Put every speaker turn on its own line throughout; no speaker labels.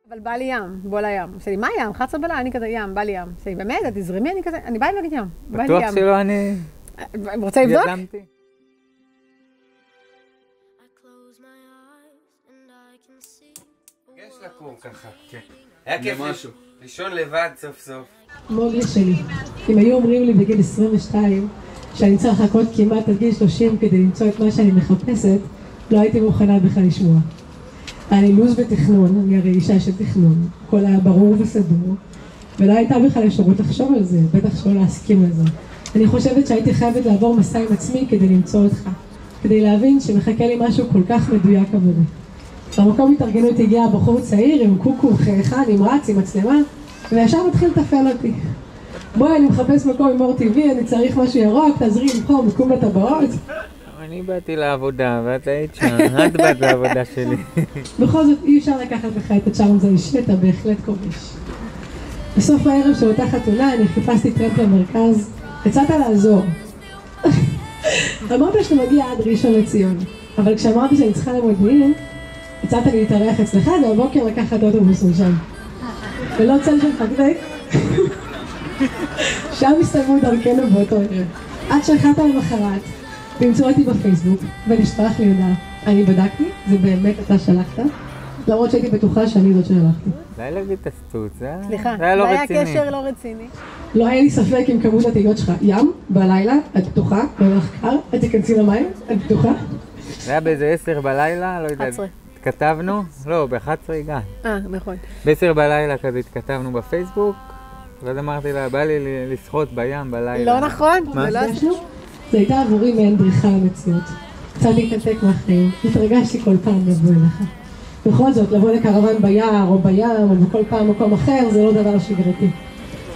אבל בא לי ים, בוא לים. עושה מה ים? 11 בלילה, אני כזה ים, בא לי ים. עושה באמת, את תזרמי, אני כזה, אני באה להגיד ים.
בטוח שלא אני...
רוצה לבדוק?
יזמתי. יש לקום ככה, כן. היה כיף משהו. לישון לבד סוף סוף.
מוגלי שלי, אם היו אומרים לי בגיל 22 שאני צריך לחכות כמעט עד גיל 30 כדי למצוא את מה שאני מחפשת, לא הייתי מוכנה בכלל לשמוע. היה לי לוז בתכנון, אני הרי אישה של תכנון, הכל היה ברור וסדור, ולא הייתה בכלל אפשרות לחשוב על זה, בטח שלא להסכים על זה. אני חושבת שהייתי חייבת לעבור מסע עם עצמי כדי למצוא אותך, כדי להבין שמחכה לי משהו כל כך מדויק עבורי. במקום התארגנות הגיע בחור צעיר עם קוקו אחד, נמרץ, עם מצלמה, וישר מתחיל לטפל אותי. בואי, אני מחפש מקום עם אור טבעי, אני צריך משהו ירוק, תעזרי לבחור מקום לטבעות.
אני באתי לעבודה, ואת היית שם, את באת לעבודה שלי.
בכל זאת, אי אפשר לקחת לך את הצ'ארם הזה אישי, אתה בהחלט כובש. בסוף הערב של אותה חתונה, אני חיפשתי טרמפ למרכז, הצעת לעזור. אמרת שאתה מגיע עד ראשון לציון, אבל כשאמרתי שאני צריכה למודיעין, הצעת לי להתארח אצלך, ובבוקר לקחת אוטובוס משם. ולא צל של חגדק. שם הסתיימו דרכנו באותו ערב. עד שהחלטת למחרת, למצוא אותי בפייסבוק, ולשלוח לי הודעה. אני בדקתי, זה באמת אתה שלחת, למרות שהייתי בטוחה שאני זאת שלחתי.
זה היה להגיד את הסטוץ,
סליחה,
זה היה לא רציני.
זה היה קשר לא רציני.
לא היה לי ספק עם כמות התהיות שלך. ים, בלילה, את פתוחה, במחקר, את תיכנסי למים, את פתוחה.
זה היה באיזה 10 בלילה, לא יודעת.
11.
התכתבנו? לא, ב-11 הגעת.
נכון.
ב-10 בלילה כזה התכתבנו בפייסבוק, ואז אמרתי לה, בא לי לשחות בים בלילה.
לא נכון,
מה?
זה לא עשינו.
זה הייתה עבורי מעין בריחה למציאות. קצת להתנתק מהחיים, התרגשתי כל פעם לבוא אליך. בכל זאת, לבוא לקרוון ביער או בים או בכל פעם מקום אחר זה לא דבר שגרתי.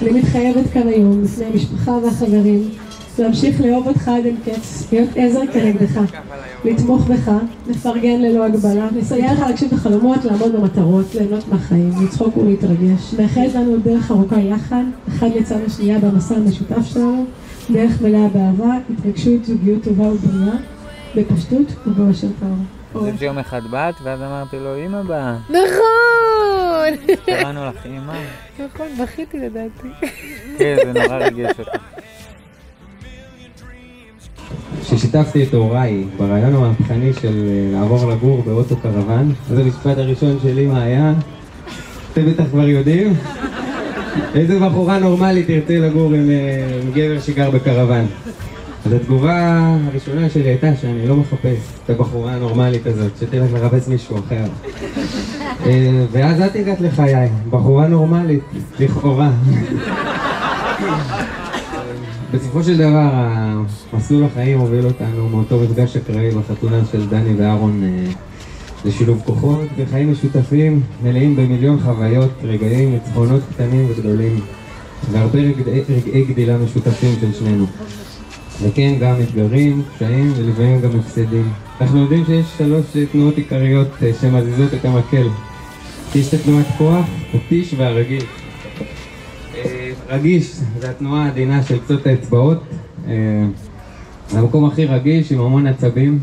אני מתחייבת כאן היום בפני המשפחה והחברים להמשיך לאהוב אותך עד אין קץ, להיות עזר כנגדך, לתמוך בך, לפרגן ללא הגבלה, לסייע לך להגשים את החלומות, לעמוד במטרות, ליהנות מהחיים, לצחוק ולהתרגש. מאחלת לנו דרך ארוכה יחד, אחד לצד השנייה במסע המשותף שלנו, דרך מלאה באהבה, התרגשות, זוגיות טובה ובריאה, בפשטות ובאושר טהור.
זה שיום אחד באת, ואז אמרתי לו, אמא באה.
נכון!
קראנו לך אמא.
נכון, בכיתי לדעתי.
כן, זה נורא רגש אותי.
כששיתפתי את הוריי ברעיון המהפכני של לעבור לגור באוטו קרוון, אז המשפט הראשון שלי מה היה? אתם בטח כבר יודעים? איזה בחורה נורמלית תרצה לגור עם גבר שגר בקרוון? אז התגובה הראשונה שלי הייתה שאני לא מחפש את הבחורה הנורמלית הזאת, שתלך לחפש מישהו אחר. ואז את הגעת לחיי, בחורה נורמלית, לכאורה. בסופו של דבר, מסלול החיים הוביל אותנו מאותו מפגש אקראי בחתונה של דני ואהרון לשילוב כוחות וחיים משותפים מלאים במיליון חוויות, רגעים, ניצחונות קטנים וגדולים והרבה רגעי גדילה משותפים של שנינו. וכן, גם אתגרים, קשיים ולפעמים גם הפסדים. אנחנו יודעים שיש 3 תנועות עיקריות שמזיזות את המקל. יש את תנועת כוח, פטיש והרגיש. רגיש זה התנועה העדינה של קצות האצבעות. זה המקום הכי רגיש עם המון עצבים.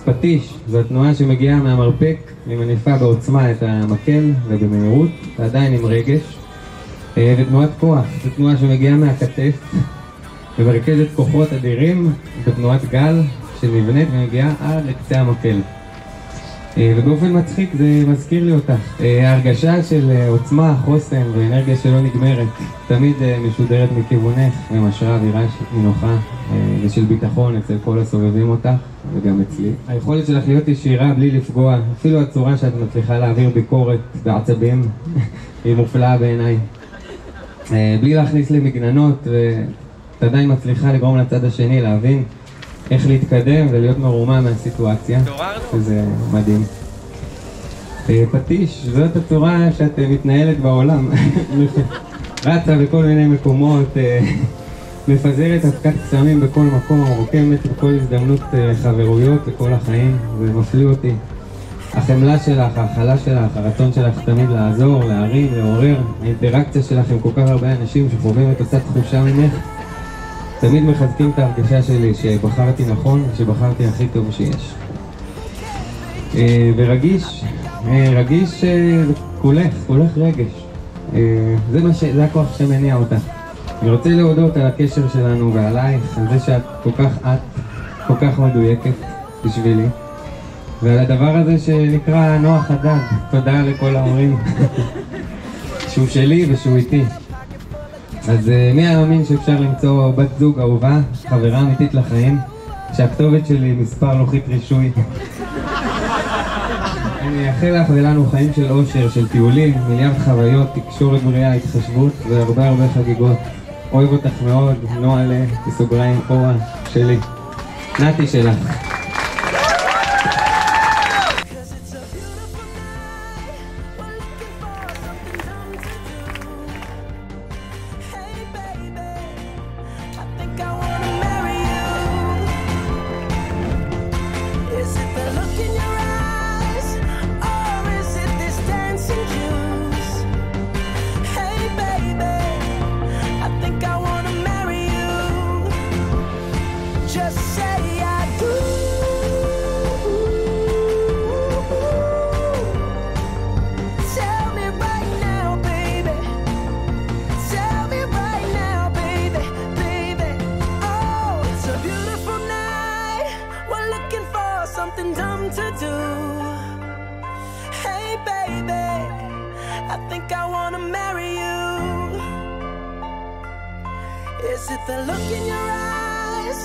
פטיש זו התנועה שמגיעה מהמרפק ומניפה בעוצמה את המקל ובמהירות, ועדיין עם רגש. ותנועת כוח זו תנועה שמגיעה מהכתף ומרכזת כוחות אדירים בתנועת גל שנבנית ומגיעה עד לקצה המקל. ובאופן מצחיק זה מזכיר לי אותך. ההרגשה של עוצמה, חוסן ואנרגיה שלא נגמרת תמיד משודרת מכיוונך ומשרה אווירה נינוחה ושל ביטחון אצל כל הסובבים אותך וגם אצלי. היכולת שלך להיות ישירה בלי לפגוע, אפילו הצורה שאת מצליחה להעביר ביקורת בעצבים היא מופלאה בעיניי. בלי להכניס למגננות ואת עדיין מצליחה לגרום לצד השני להבין איך להתקדם ולהיות מרומה מהסיטואציה, שזה מדהים. פטיש, זאת הצורה שאת מתנהלת בעולם. רצה בכל מיני מקומות, מפזרת אבקת קסמים בכל מקום, מרוקמת בכל הזדמנות חברויות לכל החיים, זה מפליא אותי. החמלה שלך, ההכלה שלך, הרצון שלך תמיד לעזור, להרים, לעורר, האינטראקציה שלך עם כל כך הרבה אנשים שחווים את אותה תחושה ממך, תמיד מחזקים את ההרגשה שלי שבחרתי נכון ושבחרתי הכי טוב שיש. ורגיש, רגיש כולך רגש. זה הכוח שמניע אותך. אני רוצה להודות על הקשר שלנו ועלייך, על זה שאת כל כך מדויקת בשבילי. ועל הדבר הזה שנקרא נוח הדד. תודה לכל ההורים שהוא שלי ושהוא איתי. אז מי האמין שאפשר למצוא בת זוג אהובה, חברה אמיתית לחיים, שהכתובת שלי מספר לוחית רישוי. אני אאחל לך ולנו חיים של אושר, של טיולים, מיליארד חוויות, תקשורת בריאה, התחשבות והרבה חגיגות. אוהב אותך מאוד, נועלה, בסוגריים אורה שלי. נתי שלך.
Is it the look in your eyes,